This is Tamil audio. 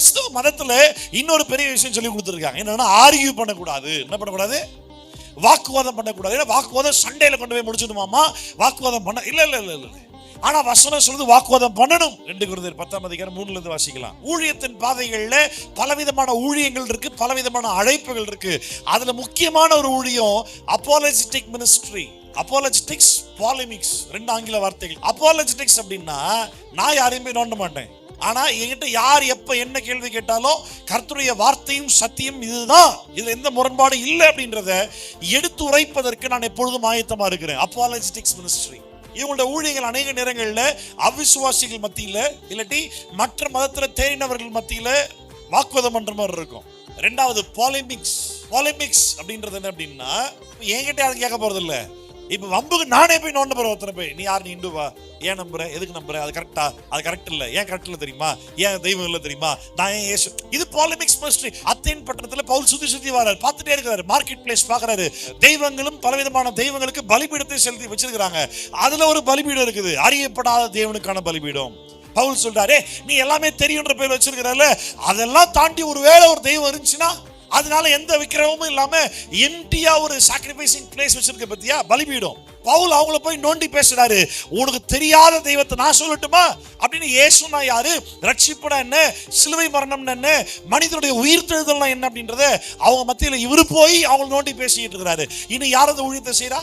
கிறிஸ்தவ மதத்துல இன்னொரு பெரிய விஷயம் சொல்லி கொடுத்துருக்காங்க. என்னன்னா ஆர்கியூ பண்ணக்கூடாது. என்ன பண்ணக்கூடாது? வாக்குவாதம் பண்ணக்கூடாது. ஏன்னா வாக்குவாதம் சண்டையில கொண்டு போய் முடிச்சிடுமாமா. வாக்குவாதம் பண்ண இல்ல இல்ல இல்ல இல்ல. ஆனா வசனம் சொல்லுது வாக்குவாதம் பண்ணணும். 2 கொரிந்தியர் 10:3 வாசிக்கலாம். ஊழியத்தின் பாதைகள்ல பலவிதமான ஊழியங்கள் இருக்கு, பலவிதமான அழைப்புகள் இருக்கு. அதுல முக்கியமான ஒரு ஊழியம் அப்போலஜெட்டிக் மினிஸ்ட்ரி. அப்போலஜெட்டிக்ஸ், பாலிமிக்ஸ், 2 ஆங்கில வார்த்தைகள். அப்போலஜெட்டிக்ஸ் அப்படின்னா நான் யாரையுமே நோண்ட மாட்டேன். ஆனா என்கிட்ட யார் எப்ப என்ன கேள்வி கேட்டாலும் கர்த்தருடைய வார்த்தையும் சத்தியம் இதுதான், இதுல எந்த முரண்பாடு இல்லை அப்படின்றத எடுத்து உரைப்பதற்கு நான் எப்பொழுதும் ஆயத்தமா இருக்கிறேன். அப்போலஜெட்டிக்ஸ் மினிஸ்ட்ரி. இவங்களோட ஊழியர்கள் அநேக நேரங்களில் அவிசுவாசிகள் மத்தியில இல்லாட்டி மற்ற மதத்துல தேறினவர்கள் மத்தியில வாக்குவாதம் பண்ற மாதிரி இருக்கும். 2வது பாலிமிக்ஸ். பாலிமிக்ஸ் அப்படின்றது என்ன அப்படின்னா என்கிட்ட யாரும் கேட்க போறது இல்ல. இப்ப வம்புக்கு நானே போய் நோண்ட போறேன். ஒருத்தனை போய் நீ யார், நீ இந்துவா, ஏன் நம்புற, எதுக்கு நம்புற, அது கரெக்டா, அது கரெக்ட் இல்ல, ஏன் கரெக்ட் இல்ல தெரியுமா, ஏன் தெய்வம் இல்ல தெரியுமா, நான் ஏன் இயேசு. இது பாலிமிக்ஸ் மினிஸ்ட்ரி. அத்தேன் பட்டணத்துல பவுல் சுத்தி வராரு, பார்த்துட்டே இருக்காரு, மார்க்கெட் பிளேஸ் பாக்குறாரு. தெய்வங்களும் பலவிதமான தெய்வங்களுக்கு பலிபீடத்தை செலுத்தி வச்சிருக்காங்க. அதுல ஒரு பலிபீடம் இருக்குது, அறியப்படாத தேவனுக்கான பலிபீடம். பவுல் சொல்றாரு, நீ எல்லாமே தெரியுன்ற பேர் வச்சிருக்கிறல்ல, அதெல்லாம் தாண்டி ஒரு வேளை ஒரு தெய்வம் இருந்துச்சுன்னா அதனால எந்த விக்கிரமும் இல்லாம எம்டியா ஒரு சாக்ரிஃபைசிங் பிளேஸ் வச்சிருக்க பத்தியா, பலிபீடம். பவுல் அவங்கள போய் நோண்டி பேசுறாரு. உனக்கு தெரியாத தெய்வத்தை நான் சொல்லட்டுமா அப்படின்னு. இயேசுனா யாரு, ரட்சிப்புனா என்ன, சிலுவை மரணம்னா என்ன, மனிதனுடைய உயிர்த்தெழுதல்னா என்ன அப்படின்றத அவங்க மத்தியில இவரு போய் அவங்க நோண்டி பேசிட்டு இருக்கிறாரு. இன்னும் யாராவது ஊழியத்தை செய்யறா?